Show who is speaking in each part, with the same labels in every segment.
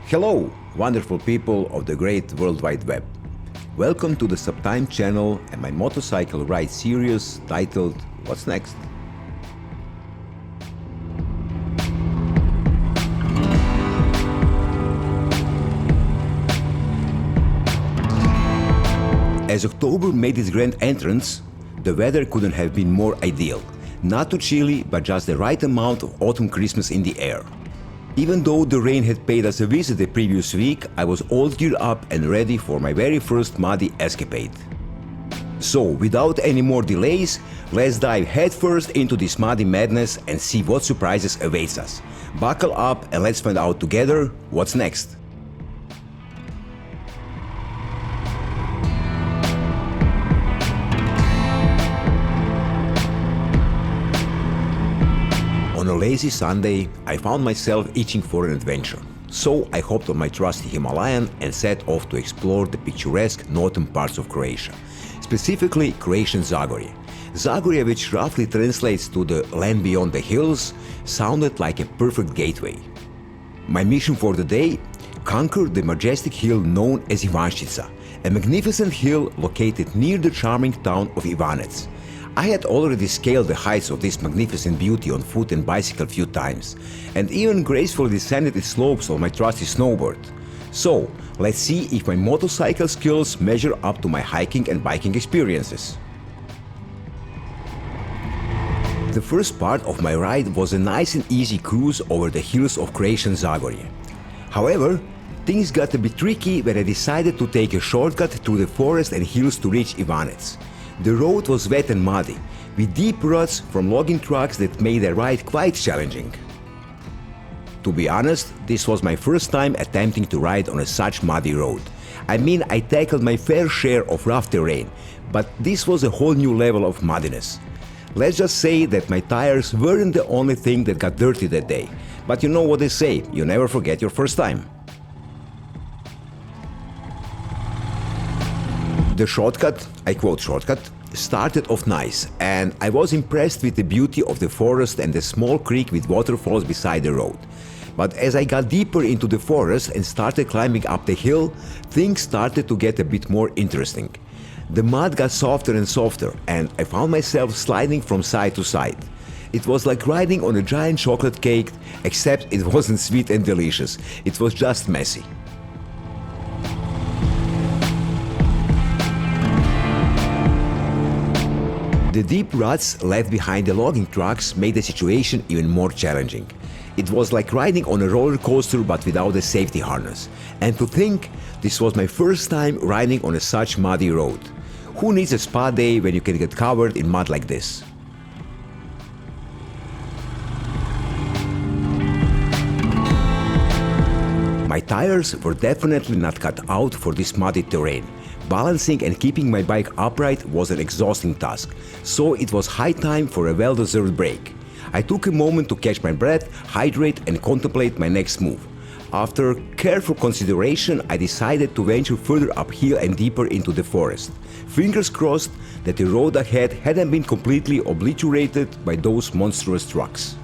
Speaker 1: Hello, wonderful people of the great World Wide Web. Welcome to the Subtime channel and my motorcycle ride series titled What's Next? As October made its grand entrance, the weather couldn't have been more ideal. Not too chilly, but just the right amount of autumn Christmas in the air. Even though the rain had paid us a visit the previous week, I was all geared up and ready for my very first muddy escapade. So, without any more delays, let's dive headfirst into this muddy madness and see what surprises awaits us. Buckle up and let's find out together what's next. On a lazy Sunday, I found myself itching for an adventure. So I hopped on my trusty Himalayan and set off to explore the picturesque northern parts of Croatia, specifically Croatian Zagorje. Zagorje, which roughly translates to the land beyond the hills, sounded like a perfect gateway. My mission for the day? Conquer the majestic hill known as Ivanščica, a magnificent hill located near the charming town of Ivanec. I had already scaled the heights of this magnificent beauty on foot and bicycle a few times, and even gracefully descended its slopes on my trusty snowboard. So, let's see if my motorcycle skills measure up to my hiking and biking experiences. The first part of my ride was a nice and easy cruise over the hills of Croatian Zagorje. However, things got a bit tricky when I decided to take a shortcut through the forest and hills to reach Ivanec. The road was wet and muddy, with deep ruts from logging trucks that made the ride quite challenging. To be honest, this was my first time attempting to ride on such muddy road. I mean, I tackled my fair share of rough terrain, but this was a whole new level of muddiness. Let's just say that my tires weren't the only thing that got dirty that day. But you know what they say, you never forget your first time. The shortcut, I quote shortcut, started off nice, and I was impressed with the beauty of the forest and the small creek with waterfalls beside the road. But as I got deeper into the forest and started climbing up the hill, things started to get a bit more interesting. The mud got softer and softer, and I found myself sliding from side to side. It was like riding on a giant chocolate cake, except it wasn't sweet and delicious, it was just messy. The deep ruts left behind the logging trucks made the situation even more challenging. It was like riding on a roller coaster but without a safety harness. And to think, this was my first time riding on such muddy road. Who needs a spa day when you can get covered in mud like this? My tires were definitely not cut out for this muddy terrain. Balancing and keeping my bike upright was an exhausting task, so it was high time for a well-deserved break. I took a moment to catch my breath, hydrate and contemplate my next move. After careful consideration, I decided to venture further uphill and deeper into the forest. Fingers crossed that the road ahead hadn't been completely obliterated by those monstrous trucks.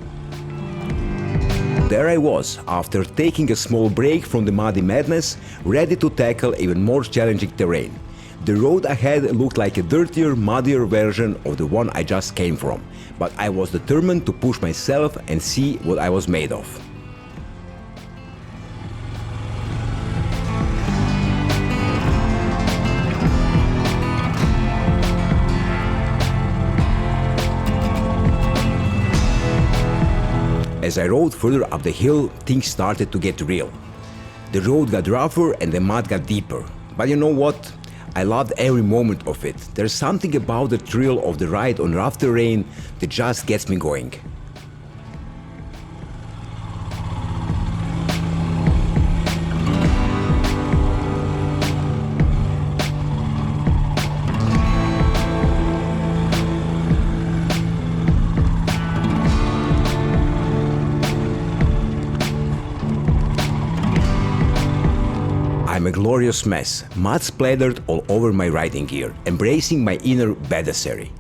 Speaker 1: There I was, after taking a small break from the muddy madness, ready to tackle even more challenging terrain. The road ahead looked like a dirtier, muddier version of the one I just came from, but I was determined to push myself and see what I was made of. As I rode further up the hill, things started to get real. The road got rougher and the mud got deeper. But you know what? I loved every moment of it. There's something about the thrill of the ride on rough terrain that just gets me going. I'm a glorious mess, mud splattered all over my riding gear, embracing my inner badassary.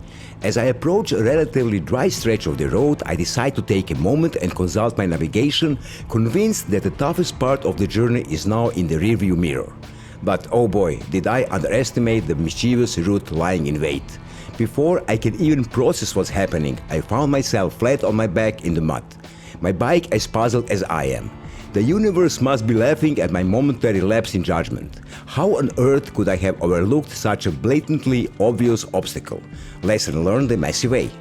Speaker 1: As I approach a relatively dry stretch of the road, I decide to take a moment and consult my navigation, convinced that the toughest part of the journey is now in the rearview mirror. But oh boy, did I underestimate the mischievous route lying in wait. Before I can even process what's happening, I found myself flat on my back in the mud. My bike as puzzled as I am. The universe must be laughing at my momentary lapse in judgment. How on earth could I have overlooked such a blatantly obvious obstacle? Lesson learned the messy way.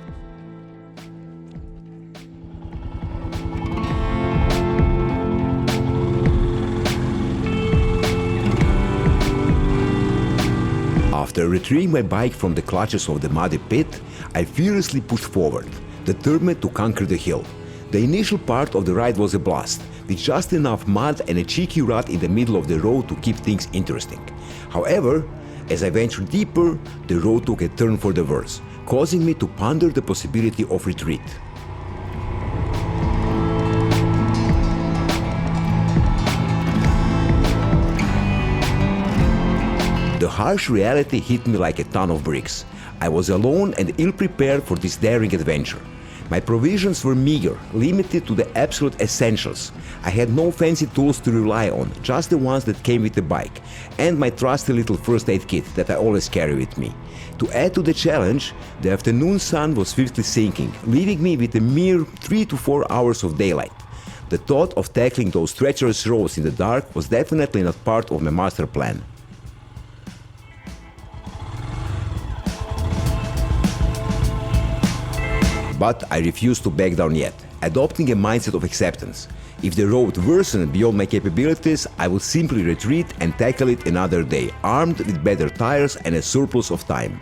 Speaker 1: After retrieving my bike from the clutches of the muddy pit, I furiously pushed forward, determined to conquer the hill. The initial part of the ride was a blast, with just enough mud and a cheeky rut in the middle of the road to keep things interesting. However, as I ventured deeper, the road took a turn for the worse, causing me to ponder the possibility of retreat. The harsh reality hit me like a ton of bricks. I was alone and ill-prepared for this daring adventure. My provisions were meager, limited to the absolute essentials. I had no fancy tools to rely on, just the ones that came with the bike, and my trusty little first aid kit that I always carry with me. To add to the challenge, the afternoon sun was swiftly sinking, leaving me with a mere 3 to 4 hours of daylight. The thought of tackling those treacherous roads in the dark was definitely not part of my master plan. But I refused to back down yet, adopting a mindset of acceptance. If the road worsened beyond my capabilities, I would simply retreat and tackle it another day, armed with better tires and a surplus of time.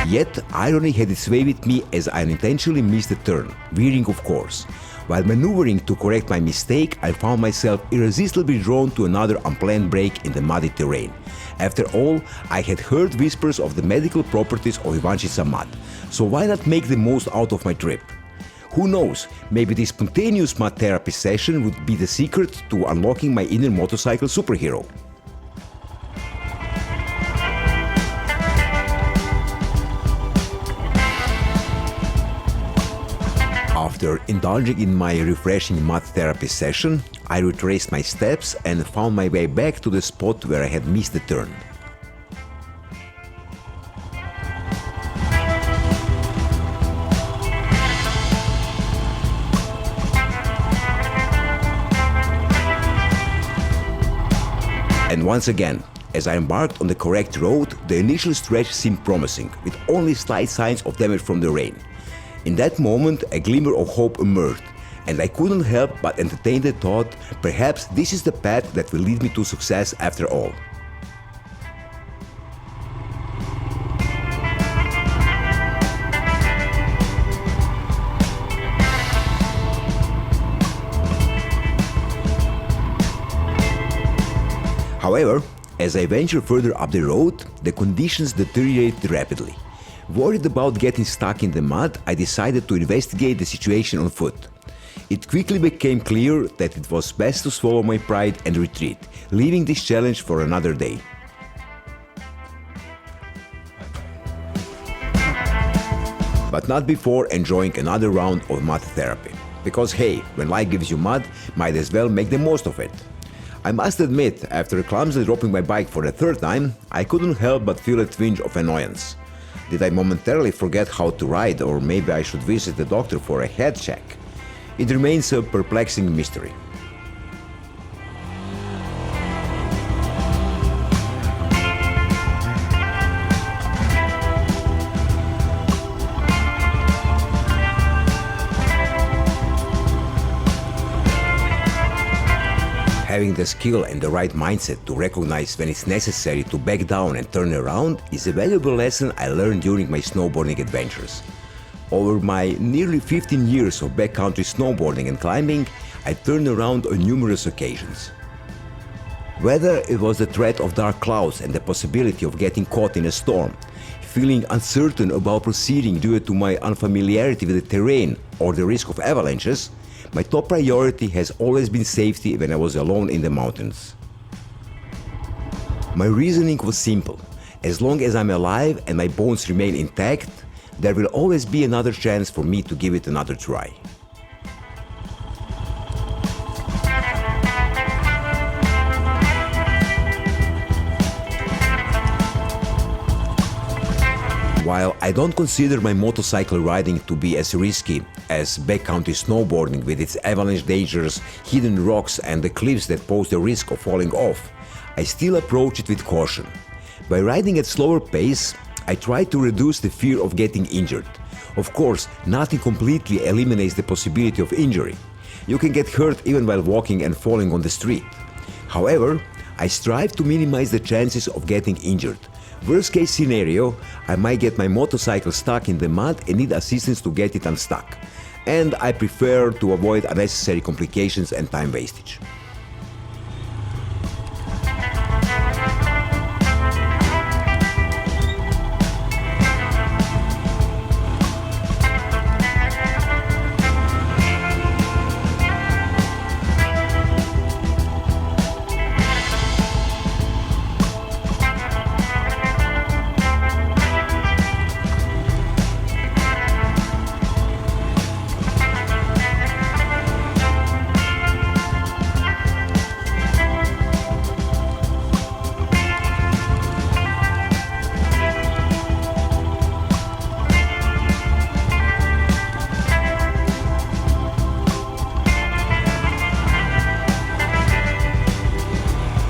Speaker 1: Yet, irony had its way with me as I unintentionally missed a turn, veering of course. While maneuvering to correct my mistake, I found myself irresistibly drawn to another unplanned break in the muddy terrain. After all, I had heard whispers of the medical properties of Ivančica mud, so why not make the most out of my trip? Who knows, maybe this spontaneous mud therapy session would be the secret to unlocking my inner motorcycle superhero. After indulging in my refreshing mud therapy session, I retraced my steps and found my way back to the spot where I had missed the turn. And once again, as I embarked on the correct road, the initial stretch seemed promising, with only slight signs of damage from the rain. In that moment, a glimmer of hope emerged, and I couldn't help but entertain the thought, perhaps this is the path that will lead me to success after all. However, as I ventured further up the road, the conditions deteriorated rapidly. Worried about getting stuck in the mud, I decided to investigate the situation on foot. It quickly became clear that it was best to swallow my pride and retreat, leaving this challenge for another day. But not before enjoying another round of mud therapy. Because hey, when life gives you mud, might as well make the most of it. I must admit, after clumsily dropping my bike for the third time, I couldn't help but feel a twinge of annoyance. Did I momentarily forget how to ride, or maybe I should visit the doctor for a head check? It remains a perplexing mystery. Having the skill and the right mindset to recognize when it's necessary to back down and turn around is a valuable lesson I learned during my snowboarding adventures. Over my nearly 15 years of backcountry snowboarding and climbing, I turned around on numerous occasions. Whether it was the threat of dark clouds and the possibility of getting caught in a storm, feeling uncertain about proceeding due to my unfamiliarity with the terrain or the risk of avalanches, My top priority has always been safety when I was alone in the mountains. My reasoning was simple. As long as I'm alive and my bones remain intact, there will always be another chance for me to give it another try. While I don't consider my motorcycle riding to be as risky as backcountry snowboarding with its avalanche dangers, hidden rocks and the cliffs that pose the risk of falling off, I still approach it with caution. By riding at slower pace, I try to reduce the fear of getting injured. Of course, nothing completely eliminates the possibility of injury. You can get hurt even while walking and falling on the street. However, I strive to minimize the chances of getting injured. Worst case scenario, I might get my motorcycle stuck in the mud and need assistance to get it unstuck. And I prefer to avoid unnecessary complications and time wastage.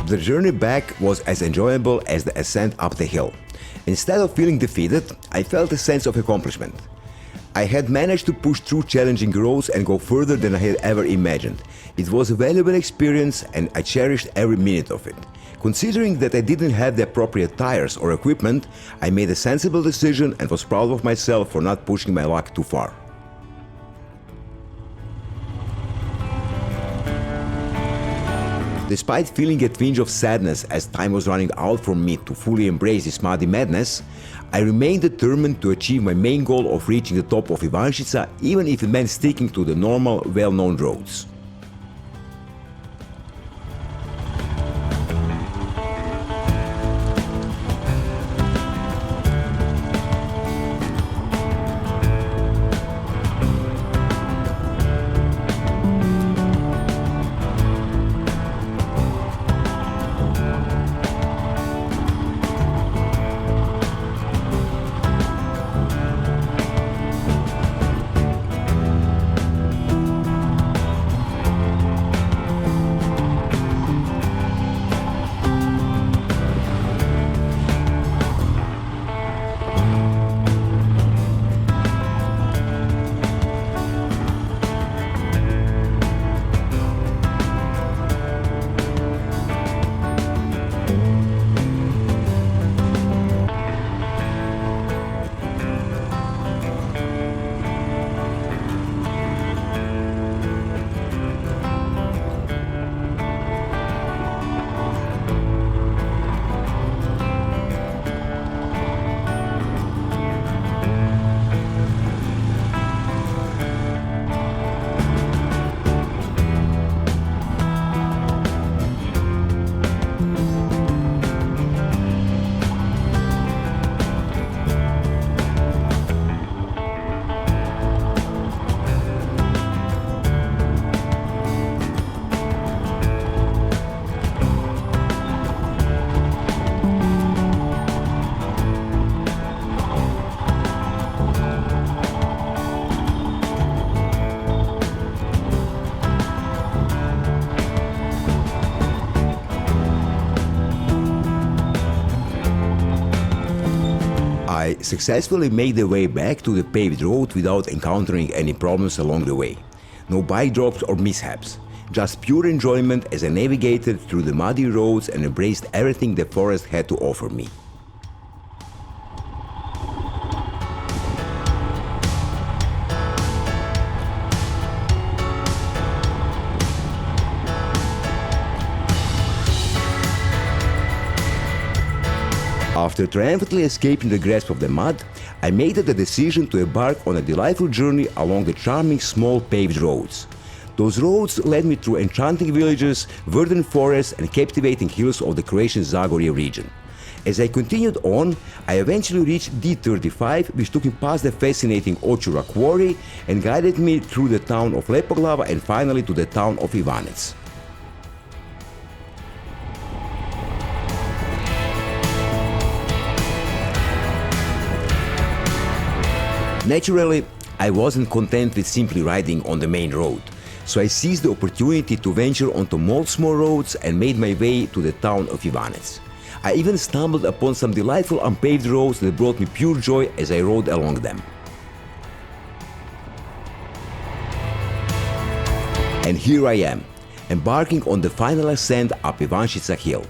Speaker 1: The journey back was as enjoyable as the ascent up the hill. Instead of feeling defeated, I felt a sense of accomplishment. I had managed to push through challenging roads and go further than I had ever imagined. It was a valuable experience and I cherished every minute of it. Considering that I didn't have the appropriate tires or equipment, I made a sensible decision and was proud of myself for not pushing my luck too far. Despite feeling a twinge of sadness as time was running out for me to fully embrace this muddy madness, I remained determined to achieve my main goal of reaching the top of Ivančica, even if it meant sticking to the normal, well-known roads. I successfully made the way back to the paved road without encountering any problems along the way. No bike drops or mishaps. Just pure enjoyment as I navigated through the muddy roads and embraced everything the forest had to offer me. After triumphantly escaping the grasp of the mud, I made the decision to embark on a delightful journey along the charming small paved roads. Those roads led me through enchanting villages, verdant forests and captivating hills of the Croatian Zagorje region. As I continued on, I eventually reached D35, which took me past the fascinating Ochura quarry and guided me through the town of Lepoglava and finally to the town of Ivanec. Naturally, I wasn't content with simply riding on the main road, so I seized the opportunity to venture onto more small roads and made my way to the town of Ivanec. I even stumbled upon some delightful unpaved roads that brought me pure joy as I rode along them. And here I am, embarking on the final ascent up Ivančica hill.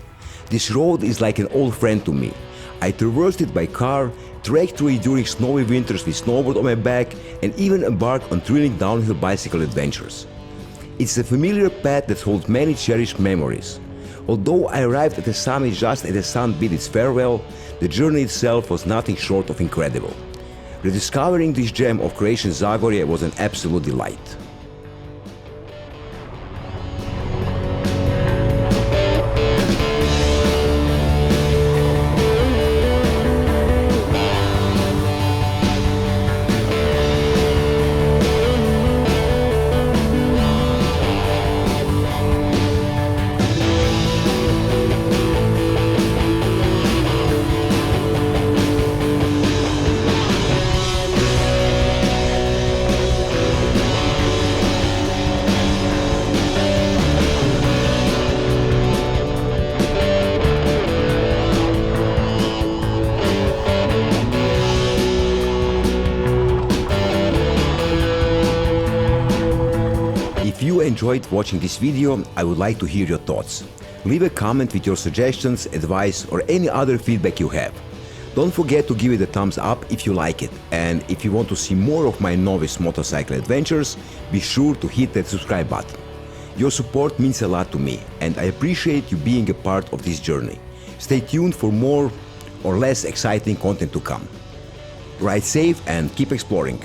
Speaker 1: This road is like an old friend to me. I traversed it by car, trekked through it during snowy winters with snowboard on my back, and even embarked on thrilling downhill bicycle adventures. It's a familiar path that holds many cherished memories. Although I arrived at the summit just as the sun bid its farewell, the journey itself was nothing short of incredible. Rediscovering this gem of Croatian Zagorje was an absolute delight. If you enjoyed watching this video, I would like to hear your thoughts. Leave a comment with your suggestions, advice or any other feedback you have. Don't forget to give it a thumbs up if you like it, and if you want to see more of my novice motorcycle adventures, be sure to hit that subscribe button. Your support means a lot to me, and I appreciate you being a part of this journey. Stay tuned for more or less exciting content to come. Ride safe and keep exploring.